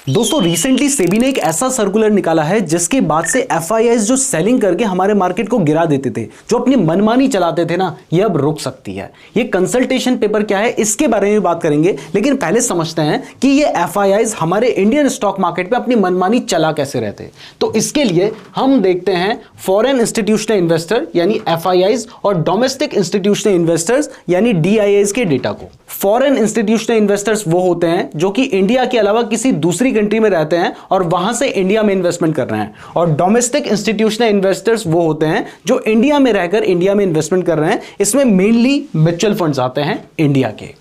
दोस्तों रिसेंटली सेबी ने एक ऐसा सर्कुलर निकाला है जिसके बाद से एफआईआईज जो सेलिंग करके हमारे मार्केट को गिरा देते थे, जो अपनी मनमानी चलाते थे ना, ये अब रुक सकती है। ये कंसल्टेशन पेपर क्या है इसके बारे में बात करेंगे, लेकिन पहले समझते हैं कि ये एफआईआईज हमारे इंडियन स्टॉक मार्केट में अपनी मनमानी चला कैसे रहते। तो इसके लिए हम देखते हैं फॉरेन इंस्टीट्यूशनल इन्वेस्टर यानी एफआईआईज और डोमेस्टिक इंस्टीट्यूशनल इन्वेस्टर्स यानी डीआईआईज के डेटा को। फॉरेन इंस्टीट्यूशनल इन्वेस्टर्स वो होते हैं जो कि इंडिया के अलावा किसी दूसरी कंट्री में रहते हैं और वहां से इंडिया में इन्वेस्टमेंट कर रहे हैं, और डोमेस्टिक इंस्टीट्यूशनल इन्वेस्टर्स वो होते हैं जो इंडिया में रहकर इंडिया में इन्वेस्टमेंट कर रहे हैं। इसमें मेनली म्यूचुअल फंड्स आते हैं इंडिया के।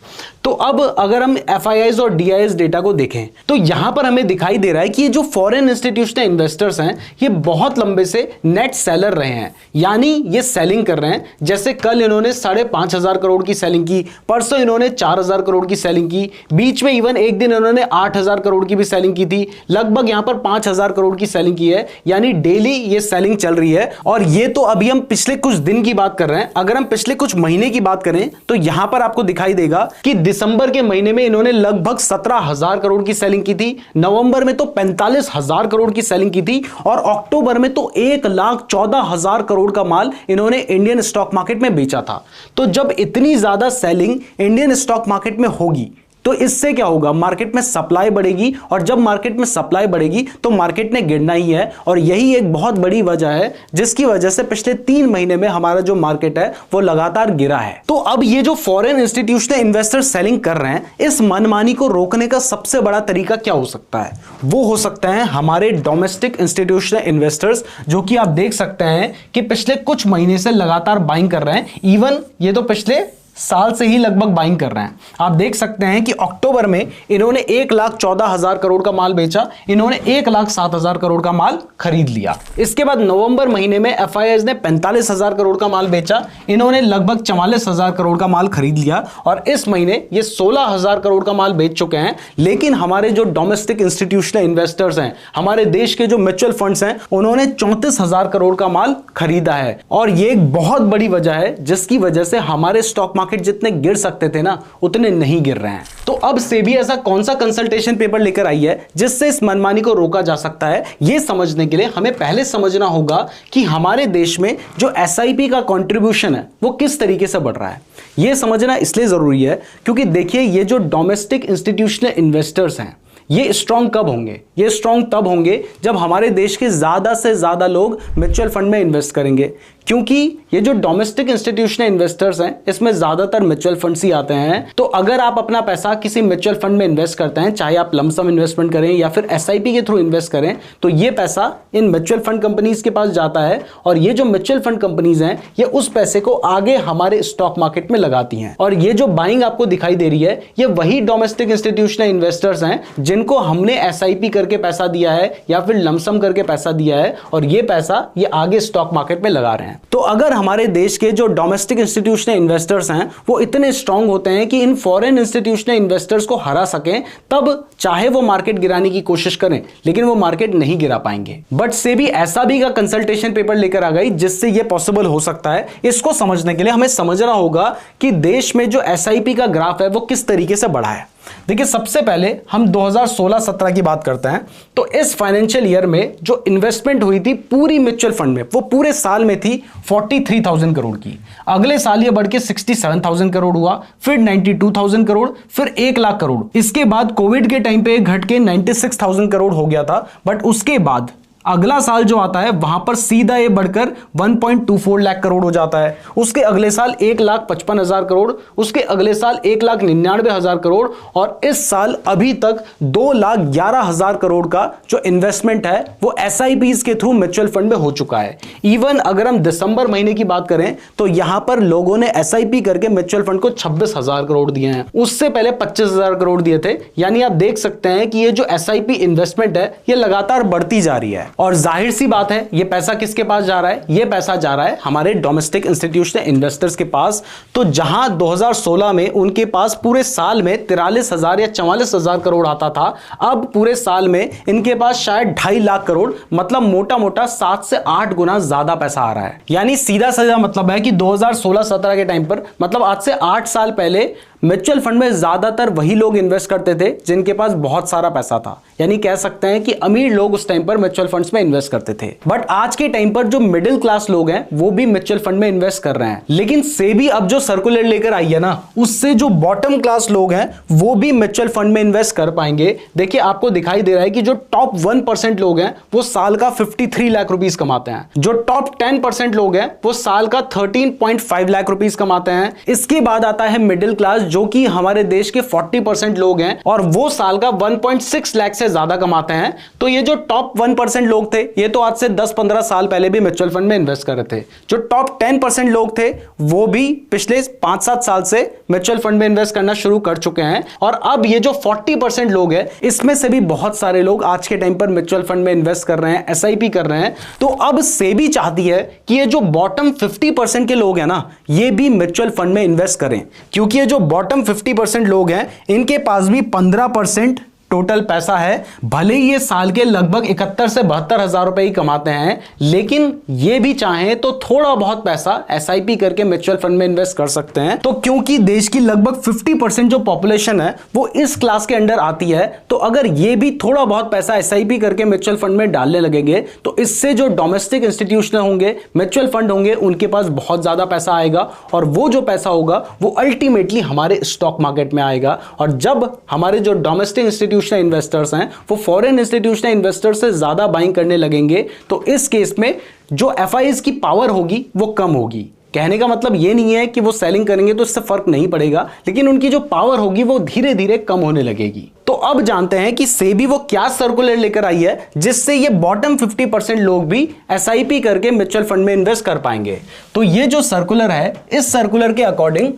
तो अब अगर हम एफआईआईज और डीआईआईज डेटा को देखें तो यहां पर हमें दिखाई दे रहा है कि ये जो फॉरेन इंस्टीट्यूशनल इन्वेस्टर्स हैं ये बहुत लंबे से नेट सेलर रहे हैं, यानी ये सेलिंग कर रहे हैं। जैसे कल इन्होंने 5,500 करोड़ की सेलिंग की, परसों इन्होंने 4,000 करोड़ की सेलिंग की, बीच में इवन एक दिन इन्होंने 8,000 करोड़ की भी सेलिंग की थी, लगभग यहां पर 5,000 करोड़ की सेलिंग की है, यानी डेली ये सेलिंग चल रही है। और ये तो अभी हम पिछले कुछ दिन की बात कर रहे हैं। अगर हम पिछले कुछ महीने की बात करें तो यहां पर आपको दिखाई देगा कि दिसंबर के महीने में इन्होंने लगभग 17,000 करोड़ की सेलिंग की थी, नवंबर में तो 45,000 करोड़ की सेलिंग की थी, और अक्टूबर में तो 1,14,000 करोड़ का माल इन्होंने इंडियन स्टॉक मार्केट में बेचा था। तो जब इतनी ज्यादा सेलिंग इंडियन स्टॉक मार्केट में होगी तो इससे क्या होगा, मार्केट में सप्लाई बढ़ेगी, और जब मार्केट में सप्लाई बढ़ेगी तो मार्केट ने गिरना ही है। और यही एक बहुत बड़ी वजह है जिसकी वजह से पिछले 3 महीने में हमारा जो मार्केट है वो लगातार गिरा है। तो अब ये जो फॉरेन इंस्टीट्यूशनल इन्वेस्टर सेलिंग कर रहे हैं, इस मनमानी को रोकने का सबसे बड़ा तरीका क्या हो सकता है? वो हो सकता है हमारे डोमेस्टिक इंस्टीट्यूशनल इन्वेस्टर्स, जो कि आप देख सकते हैं कि पिछले कुछ महीने से लगातार बाइंग कर रहे हैं। इवन ये तो पिछले साल से ही लगभग बाइंग कर रहे हैं। आप देख सकते हैं कि अक्टूबर में इन्होंने 1,14,000 करोड़ का माल बेचा, इन्होंने 1,07,000 करोड़ का माल खरीद लिया। इसके बाद नवंबर महीने में एफआईआईज ने 45,000 करोड़ का माल बेचा, इन्होंने लगभग 44,000 करोड़ का माल खरीद लिया, और इस महीने ये 16,000 करोड़ का माल बेच चुके हैं। लेकिन हमारे जो डोमेस्टिक इंस्टीट्यूशनल इन्वेस्टर्स हैं, हमारे देश के जो म्यूचुअल फंड्स हैं, उन्होंने 34,000 करोड़ का माल खरीदा है। और ये एक बहुत बड़ी वजह है जिसकी वजह से हमारे स्टॉक मार्केट जितने गिर सकते थे ना, उतने नहीं गिर रहे हैं। तो अब सेबी ऐसा कौन सा कंसल्टेशन पेपर लेकर आई है जिससे इस मनमानी को रोका जा सकता है? यह समझने के लिए हमें पहले समझना होगा कि हमारे देश में जो एसआईपी का कंट्रीब्यूशन है वो किस तरीके से बढ़ रहा है। यह समझना इसलिए जरूरी है क्योंकि देखिए, ये जो डोमेस्टिक इंस्टीट्यूशनल इन्वेस्टर्स हैं ये स्ट्रांग कब होंगे? ये स्ट्रांग तब होंगे जब हमारे देश के ज्यादा से ज्यादा लोग म्यूचुअल फंड में इन्वेस्ट करेंगे, क्योंकि ये जो डोमेस्टिक इंस्टीट्यूशनल इन्वेस्टर्स हैं इसमें ज्यादातर म्यूचुअल फंड्स ही आते हैं। तो अगर आप अपना पैसा किसी म्यूचुअल फंड में इन्वेस्ट करते हैं, चाहे आप लमसम इन्वेस्टमेंट करें या फिर एसआईपी के थ्रू इन्वेस्ट करें, तो ये पैसा इन म्यूचुअल फंड कंपनीज के पास जाता है, और ये जो म्यूचुअल फंड कंपनीज हैं ये उस पैसे को आगे हमारे स्टॉक मार्केट में लगाती हैं। और ये जो बाइंग आपको दिखाई दे रही है ये वही डोमेस्टिक इंस्टीट्यूशनल इन्वेस्टर्स हैं जिनको हमने एसआईपी करके पैसा दिया है या फिर लमसम करके पैसा दिया है, और ये पैसा ये आगे स्टॉक मार्केट में लगा रहे हैं। तो अगर हमारे देश के जो डोमेस्टिक इंस्टीट्यूशनल इन्वेस्टर्स हैं वो इतने स्ट्रांग होते हैं कि इन फॉरेन इंस्टीट्यूशनल इन्वेस्टर्स को हरा सकें, तब चाहे वो मार्केट गिराने की कोशिश करें लेकिन वो मार्केट नहीं गिरा पाएंगे। बट सेबी ऐसा भी का कंसल्टेशन पेपर लेकर आ गई जिससे ये पॉसिबल हो सकता है। इसको समझने के लिए हमें समझना होगा कि देश में जो एसआईपी का ग्राफ है वो किस तरीके से बढ़ा है। देखिए, सबसे पहले हम 2016-17 की बात करते हैं। तो इस फाइनेंशियल ईयर में जो इन्वेस्टमेंट हुई थी पूरी म्यूचुअल फंड में, वो पूरे साल में थी 43,000 करोड़ की। अगले साल ये बढ़ के 67,000 करोड़ हुआ, फिर 92,000 करोड़, फिर 1 लाख करोड़। इसके बाद कोविड के टाइम पे घट के 96,000 करोड़ हो गया था। बट उसके बाद अगला साल जो आता है वहां पर सीधा ये बढ़कर 1.24 लाख करोड़ हो जाता है। उसके अगले साल 1,55,000 करोड़, उसके अगले साल 1,99,000 करोड़, और इस साल अभी तक 2,11,000 करोड़ का जो इन्वेस्टमेंट है वो एसआईपीज के थ्रू म्यूचुअल फंड में हो चुका है। इवन अगर हम दिसंबर महीने की बात करें तो यहां पर लोगों ने एसआईपी करके म्यूचुअल फंड को 26,000 करोड़ दिए हैं, उससे पहले 25,000 करोड़ दिए थे। यानी आप देख सकते हैं कि ये जो एसआईपी इन्वेस्टमेंट है ये लगातार बढ़ती जा रही है। और जाहिर सी बात है ये पैसा किसके पास जा रहा है? ये पैसा जा रहा है हमारे डोमेस्टिक इंस्टीट्यूशनल इन्वेस्टर्स के पास। तो जहां 2016 में उनके पास पूरे साल में 43,000 या 44,000 करोड़ आता था, अब पूरे साल में इनके पास शायद 2.5 लाख करोड़, मतलब मोटा मोटा 7 से 8 गुना ज्यादा पैसा आ रहा है। यानी सीधा सीधा मतलब है कि 2016-17 के टाइम पर, मतलब आज से 8 साल पहले म्यूचुअल फंड में ज्यादातर वही लोग इन्वेस्ट करते थे जिनके पास बहुत सारा पैसा था, यानी कह सकते हैं कि अमीर लोग उस टाइम पर म्यूचुअल फंड्स में इन्वेस्ट करते थे। बट आज के टाइम पर जो मिडिल क्लास लोग हैं वो भी म्यूचुअल फंड में इन्वेस्ट कर रहे हैं। लेकिन सेबी अब जो सर्कुलर लेकर आई है ना, उससे जो बॉटम क्लास लोग हैं वो भी म्यूचुअल फंड में इन्वेस्ट कर पाएंगे। देखिए आपको दिखाई दे रहा है कि जो टॉप 1% लोग हैं वो साल का 53 लाख रुपीस कमाते हैं, जो टॉप 10% लोग हैं वो साल का 13.5 लाख रुपीस कमाते हैं। इसके बाद आता है मिडिल क्लास, जो कि हमारे देश के 40% लोग हैं और वो साल का 1.6 लाख से ज्यादा कमाते हैं। तो ये जो टॉप 1% लोग थे ये तो आज से 10-15 साल पहले भी म्यूचुअल फंड में इन्वेस्ट कर रहे थे। जो टॉप 10% लोग थे वो भी पिछले 5-7 साल से म्यूचुअल फंड में इन्वेस्ट करना शुरू कर चुके हैं। और अब ये जो 40% लोग हैं इसमें से भी बहुत सारे लोग आज के टाइम पर म्यूचुअल फंड में इन्वेस्ट कर रहे हैं, एसआईपी कर रहे हैं। तो अब सेबी चाहती है कि ये जो बॉटम 50% के लोग हैं ना, ये भी म्यूचुअल फंड में इन्वेस्ट करें, क्योंकि ये जो बॉटम 50% लोग हैं इनके पास भी 15% टोटल पैसा है। भले ही ये साल के लगभग 71 से 72 हजार रुपए ही कमाते हैं, लेकिन ये भी चाहें तो थोड़ा बहुत पैसा एसआईपी करके म्यूचुअल फंड में इन्वेस्ट कर सकते हैं। तो क्योंकि देश की लगभग 50% जो पॉपुलेशन है वो इस क्लास के अंडर आती है, तो अगर ये भी थोड़ा बहुत पैसा एसआईपी करके म्यूचुअल फंड में डालने लगेंगे तो इससे जो डोमेस्टिक इंस्टीट्यूशन होंगे, म्यूचुअल फंड होंगे, उनके पास बहुत ज्यादा पैसा आएगा और वो जो पैसा होगा वो अल्टीमेटली हमारे स्टॉक मार्केट में आएगा। और जब हमारे जो डोमेस्टिक इंस्टीट्यूशन इन्वेस्टर्स हैं वो फॉरेन इंस्टीट्यूशनल इन्वेस्टर से ज्यादा बाइंग करने लगेंगे, तो इस केस में जो एफआईआईज की पावर होगी वो कम होगी। कहने का मतलब ये नहीं है कि वो सेलिंग करेंगे तो इससे फर्क नहीं पड़ेगा, लेकिन उनकी जो पावर होगी वो धीरे धीरे कम होने लगेगी। तो अब जानते हैं कि सेबी वो क्या सर्कुलर लेकर आई है जिससे ये बॉटम 50% लोग भी एसआईपी करके म्यूचुअल फंड में इन्वेस्ट कर पाएंगे। तो ये जो सर्कुलर है, इस सर्कुलर के अकॉर्डिंग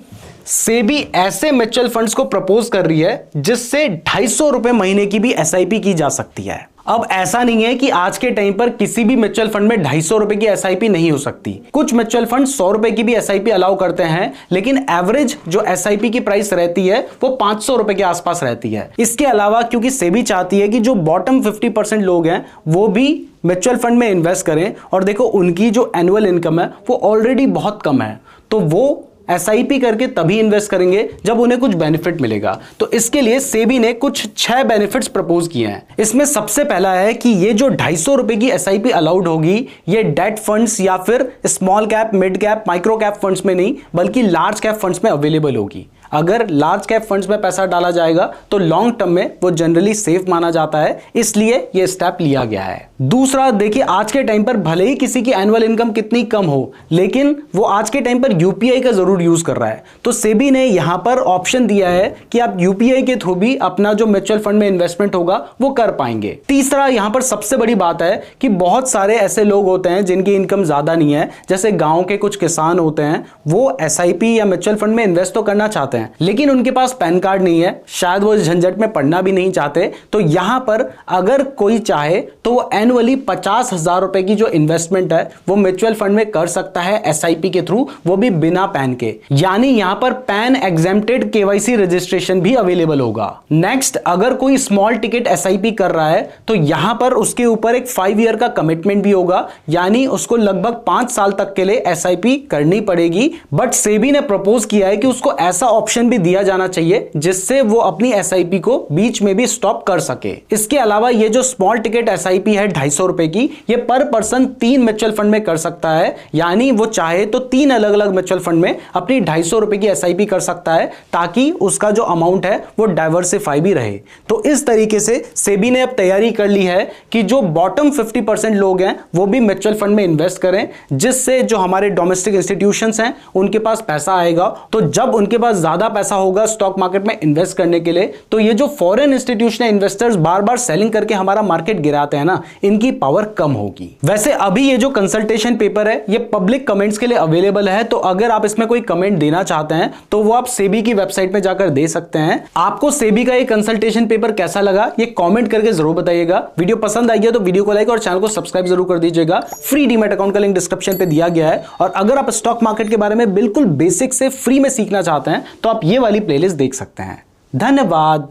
सेबी ऐसे म्यूचुअल फंड्स को प्रपोज कर रही है जिससे 250 रुपए महीने की भी एसआईपी की जा सकती है। अब ऐसा नहीं है कि आज के टाइम पर किसी भी म्यूचुअल फंड में 250 रुपए की एसआईपी नहीं हो सकती। कुछ म्यूचुअल फंड 100 रुपए की भी एसआईपी अलाउ करते हैं, लेकिन एवरेज जो एसआईपी की प्राइस रहती है वो 500 रुपए के आसपास रहती है। इसके अलावा क्योंकि सेबी चाहती है कि जो बॉटम 50% लोग हैं वो भी म्यूचुअल फंड में इन्वेस्ट करें, और देखो उनकी जो एनुअल इनकम है वो ऑलरेडी बहुत कम है, तो वो एसआईपी करके तभी इन्वेस्ट करेंगे जब उन्हें कुछ बेनिफिट मिलेगा। तो इसके लिए सेबी ने कुछ 6 बेनिफिट्स प्रपोज किए हैं। इसमें सबसे पहला है कि ये जो 250 रुपए की एसआईपी अलाउड होगी ये डेट फंड्स या फिर small cap, mid cap, micro cap funds में नहीं बल्कि लार्ज कैप फंड्स में अवेलेबल होगी। अगर लार्ज कैप फंड्स में पैसा डाला जाएगा तो लॉन्ग टर्म में वो जनरली सेफ माना जाता है, इसलिए ये स्टेप लिया गया है। दूसरा, देखिए आज के टाइम पर भले ही किसी की एनुअल इनकम कितनी कम हो, लेकिन वो आज के टाइम पर यूपीआई का जरूर यूज कर रहा है, तो सेबी ने यहां पर ऑप्शन दिया है कि आप यूपीआई के थ्रू भी अपना जो म्यूचुअल फंड में इन्वेस्टमेंट होगा वो कर पाएंगे। तीसरा, यहां पर सबसे बड़ी बात है कि बहुत सारे ऐसे लोग होते हैं जिनकी इनकम ज्यादा नहीं है, जैसे गांव के कुछ किसान होते हैं, वो एसआईपी या म्यूचुअल फंड में इन्वेस्ट तो करना चाहते हैं लेकिन उनके पास पैन कार्ड नहीं है, शायद वो इस झंझट में पढ़ना भी नहीं चाहते। तो यहां पर अगर कोई चाहे तो वो एनुअली 50,000 रुपए की जो इन्वेस्टमेंट है वो म्यूचुअल फंड में कर सकता है एसआईपी के थ्रू, वो भी बिना पैन के। यानी यहां पर पैन एग्जेम्प्टेड केवाईसी रजिस्ट्रेशन भी अवेलेबल होगा। नेक्स्ट, अगर कोई स्मॉल टिकट एसआईपी कर रहा है तो यहां पर उसके ऊपर एक 5 ईयर का कमिटमेंट भी होगा, यानी उसको लगभग 5 साल तक के लिए एसआईपी करनी पड़ेगी। बट सेबी ने प्रपोज किया है कि उसको ऐसा ऑप्शन भी दिया जाना चाहिए जिससे वो अपनी एसआईपी को बीच में भी स्टॉप कर सके। इसके अलावा ये जो स्मॉल टिकट एसआईपी है 250 रुपए की, ये पर पर्सन 3 म्यूचुअल फंड में कर सकता है, यानी वो चाहे तो 3 अलग अलग म्यूचुअल फंड में अपनी 250 रुपए की एसआईपी कर सकता है, ताकि उसका जो अमाउंट है वो डाइवर्सिफाई भी रहे। तो इस तरीके से सेबी ने अब तैयारी कर ली है कि जो बॉटम 50% लोग हैं वो भी म्यूचुअल फंड में इन्वेस्ट करें, जिससे जो हमारे डोमेस्टिक इंस्टीट्यूशंस हैं उनके पास पैसा आएगा। तो जब उनके पास ज्यादा पैसा होगा स्टॉक मार्केट में इन्वेस्ट करने के लिए, तो ये जो फॉरेन इंस्टीट्यूशनल इन्वेस्टर्स बार बार सेलिंग करके हमारा मार्केट गिराते हैं ना, इनकी पावर कम होगी। वैसे अभी ये जो कंसल्टेशन पेपर है ये पब्लिक कमेंट्स के लिए अवेलेबल है, तो अगर आप इसमें कोई कमेंट देना चाहते हैं तो वो आप सेबी की वेबसाइट में जाकर दे सकते हैं। आपको सेबी का ये कंसल्टेशन पेपर कैसा लगा ये कमेंट करके जरूर बताइएगा। वीडियो पसंद आई है तो वीडियो को लाइक और चैनल को सब्सक्राइब जरूर कर दीजिएगा। फ्री डीमैट अकाउंट का लिंक डिस्क्रिप्शन पे दिया गया है, और अगर आप स्टॉक मार्केट के बारे में बिल्कुल बेसिक से फ्री में सीखना चाहते हैं तो आप ये वाली प्लेलिस्ट देख सकते हैं। धन्यवाद।